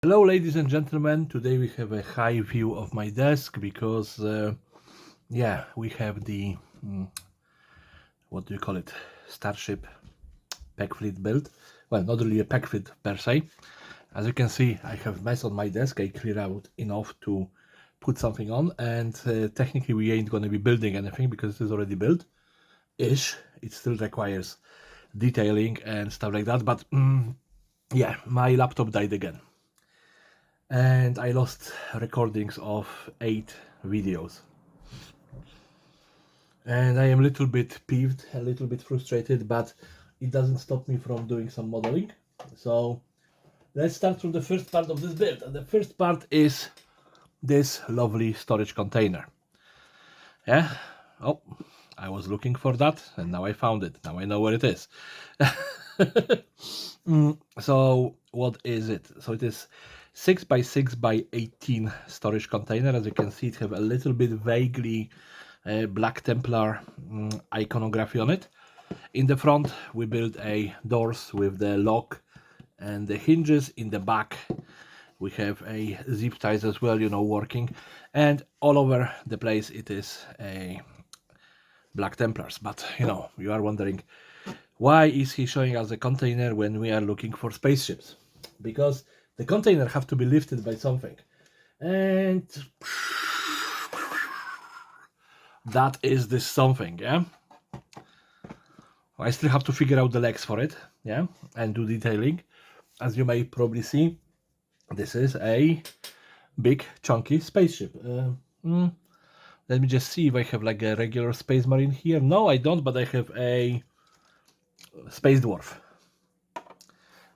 Hello ladies and gentlemen, today we have a high view of my desk because we have the what do you call it, Starship pack fleet build. Well, not really a pack fleet per se. As you can see, I have mess on my desk. I clear out enough to put something on, and technically we ain't going to be building anything because it is already built ish. It still requires detailing and stuff like that, but yeah, my laptop died again and I lost recordings of 8 videos. And I am a little bit peeved, a little bit frustrated, but it doesn't stop me from doing some modeling. So let's start from the first part of this build. And the first part is this lovely storage container. Yeah, oh, I was looking for that and now I found it. Now I know where it is. So what is it? So it is 6 by 6 by 18 storage container. As you can see, it have a little bit vaguely Black Templar iconography on it. In the front we built a doors with the lock and the hinges. In the back we have a zip ties as well, working, and all over the place it is a Black Templars. But you are wondering, why is he showing us a container when we are looking for spaceships? Because the container have to be lifted by something, and that is this something. Yeah, I still have to figure out the legs for it, yeah, and do detailing. As you may probably see, this is a big chunky spaceship. Let me just see if I have like a regular space marine here. No, I don't, but I have a space dwarf.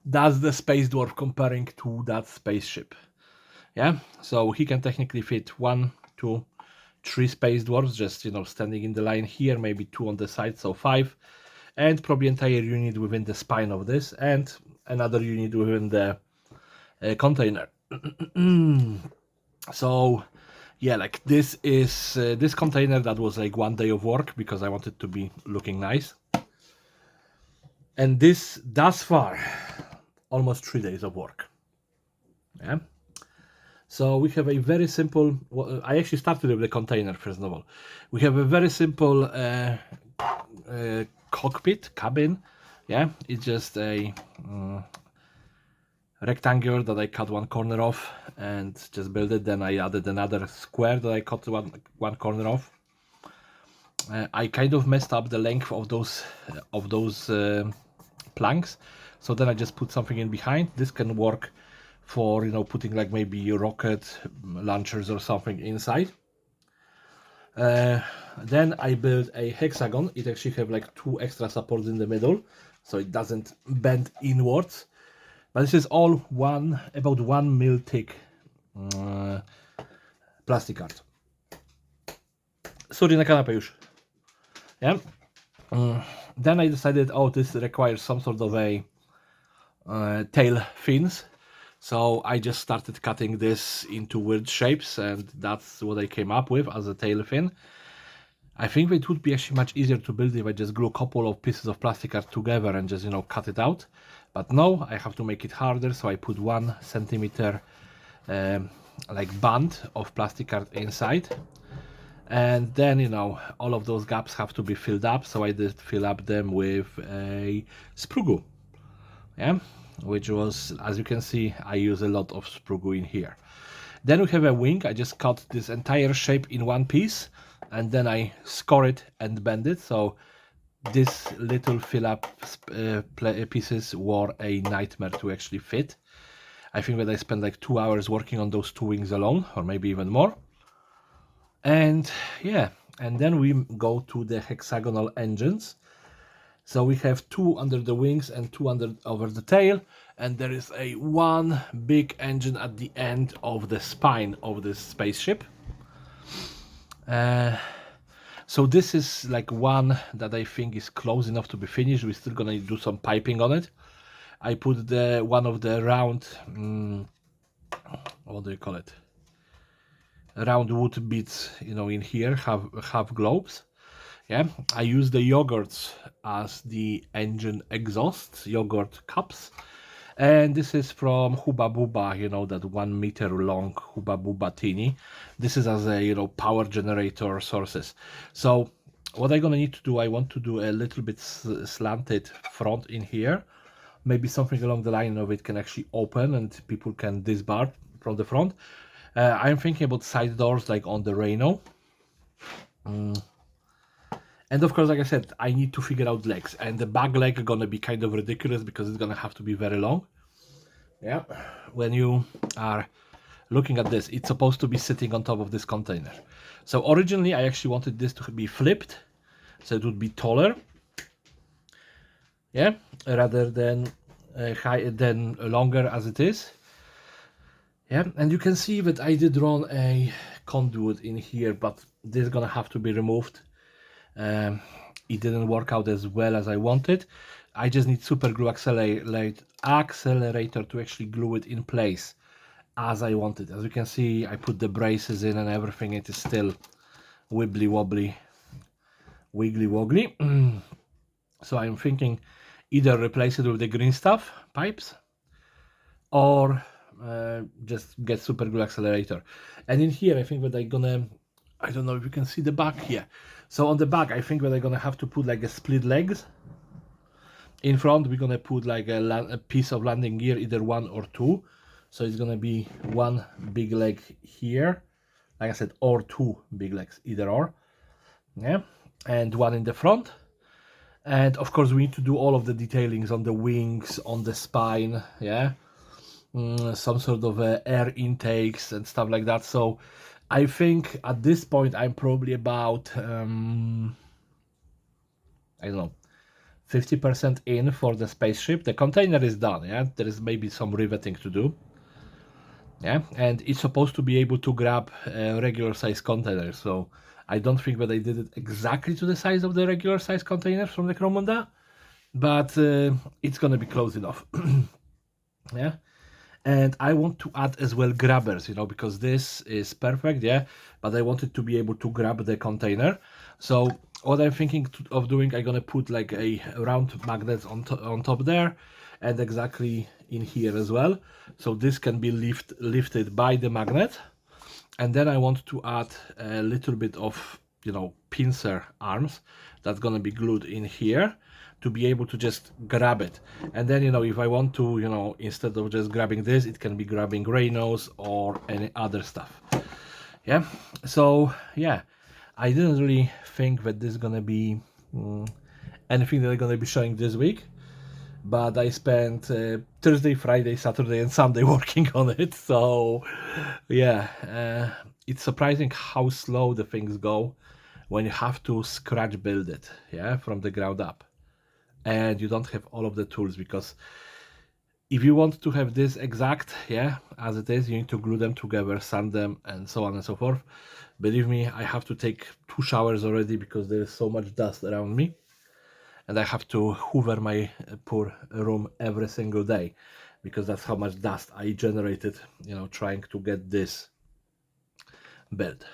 That's the space dwarf comparing to that spaceship. Yeah, so he can technically fit 1, 2, 3 space dwarfs, just standing in the line here, maybe 2 on the side, so 5, and probably entire unit within the spine of this, and another unit within the container. So yeah, like this is this container that was like 1 day of work because I wanted to be looking nice, and this thus far almost 3 days of work. Yeah, so we have a very simple, well, I actually started with the container first of all. We have a very simple cockpit cabin. Yeah, it's just a rectangle that I cut one corner off and just built it. Then I added another square that I cut one corner off. I kind of messed up the length of those planks, so then I just put something in behind. This can work for putting like maybe rocket launchers or something inside. Then I built a hexagon. It actually have like 2 extra supports in the middle, so it doesn't bend inwards. But this is all about 1 mil thick plastic art. Sorry, na kanapę już. Yeah. Then I decided, this requires some sort of a tail fins. So I just started cutting this into weird shapes, and that's what I came up with as a tail fin. I think it would be actually much easier to build if I just glue a couple of pieces of plastic art together and just cut it out. But no, I have to make it harder, so I put 1 centimeter like band of plastic art inside. And then all of those gaps have to be filled up, so I did fill up them with a sprue glue. Yeah, which was, as you can see, I use a lot of sprue glue in here. Then we have a wing. I just cut this entire shape in one piece, and then I score it and bend it. So this little fill up pieces were a nightmare to actually fit. I think that I spent like 2 hours working on those 2 wings alone, or maybe even more. And yeah, and then we go to the hexagonal engines. So we have 2 under the wings and 2 over the tail, and there is a 1 big engine at the end of the spine of this spaceship. So this is like one that I think is close enough to be finished. We're still gonna do some piping on it. I put one of the round, what do you call it? Round wood bits, in here, have globes. Yeah, I use the yogurts as the engine exhaust, yogurt cups, And this is from Hubba Bubba, you know, that 1 meter long Hubba Bubba Teeny. This is as a, you know, power generator sources. So what I'm gonna need to do, I want to do a little bit slanted front in here. Maybe something along the line of it can actually open and people can disbar from the front. I'm thinking about side doors like on the Rhino. And of course, like I said, I need to figure out legs. And the back leg are gonna be kind of ridiculous because it's gonna have to be very long. Yeah, when you are looking at this, it's supposed to be sitting on top of this container. So originally I actually wanted this to be flipped, so it would be taller, yeah, rather than longer as it is. Yeah, and you can see that I did run a conduit in here, but this is gonna have to be removed. It didn't work out as well as I wanted. I just need super glue accelerator to actually glue it in place as I wanted. As you can see, I put the braces in and everything. It is still wibbly wobbly, wiggly woggly. So I'm thinking either replace it with the green stuff pipes or just get super glue accelerator. And in here I think that I'm gonna, I don't know if you can see the back here. So on the back I think that I'm gonna have to put like a split legs. In front we're gonna put like a piece of landing gear, either 1 or 2. So it's gonna be 1 big leg here, like I said, or 2 big legs, either or. Yeah, and 1 in the front. And of course we need to do all of the detailings on the wings, on the spine, yeah, some sort of air intakes and stuff like that. So I think at this point I'm probably about I don't know, 50% in for the spaceship. The container is done, yeah, there is maybe some riveting to do. Yeah, and it's supposed to be able to grab a regular size container, so I don't think that I did it exactly to the size of the regular size containers from the Cromunda, but it's gonna be close enough. Yeah, and I want to add as well grabbers, you know, because this is perfect, yeah, but I wanted to be able to grab the container. So what I'm thinking of doing, I'm gonna put like a round magnet on top there, and exactly in here as well, so this can be lifted by the magnet. And then I want to add a little bit of, you know, pincer arms that's gonna be glued in here to be able to just grab it. And then, you know, if I want to, you know, instead of just grabbing this, it can be grabbing Rhinos or any other stuff. Yeah, so yeah, I didn't really think that this is gonna be anything that I'm gonna be showing this week, but I spent Thursday, Friday, Saturday and Sunday working on it. So yeah, it's surprising how slow the things go when you have to scratch build it, yeah, from the ground up, and you don't have all of the tools. Because if you want to have this exact, yeah, as it is, you need to glue them together, sand them, and so on and so forth. Believe me, I have to take 2 showers already because there is so much dust around me, and I have to hoover my poor room every single day because that's how much dust I generated, you know, trying to get this built.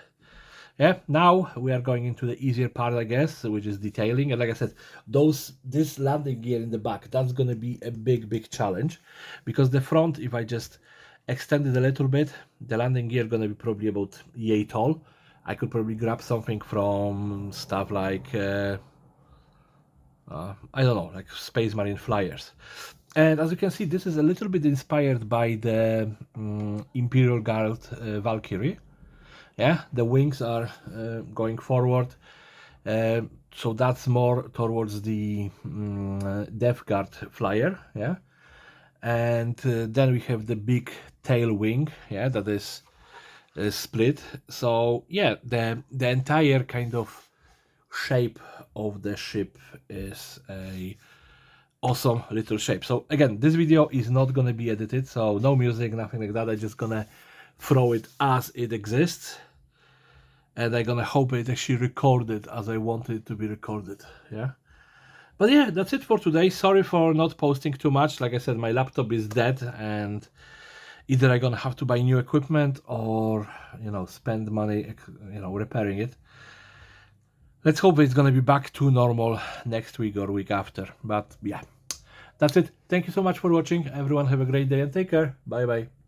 Yeah, now we are going into the easier part, I guess, which is detailing. And like I said, this landing gear in the back, that's gonna be a big challenge, because the front, if I just extend it a little bit, the landing gear gonna be probably about yay tall. I could probably grab something from stuff like I don't know, like Space Marine flyers. And as you can see, this is a little bit inspired by the Imperial Guard Valkyrie. Yeah, the wings are going forward, so that's more towards the Death Guard flyer. Yeah, and then we have the big tail wing. Yeah, that is split. So yeah, the entire kind of shape of the ship is a awesome little shape. So again, this video is not gonna be edited, so no music, nothing like that. I'm just gonna throw it as it exists, and I'm gonna hope it actually recorded as I want it to be recorded. Yeah, but yeah, that's it for today. Sorry for not posting too much. Like I said, my laptop is dead, and either I'm gonna have to buy new equipment or, you know, spend money, you know, repairing it. Let's hope it's gonna be back to normal next week or week after. But yeah, That's it. Thank you so much for watching. Everyone have a great day and take care. Bye bye.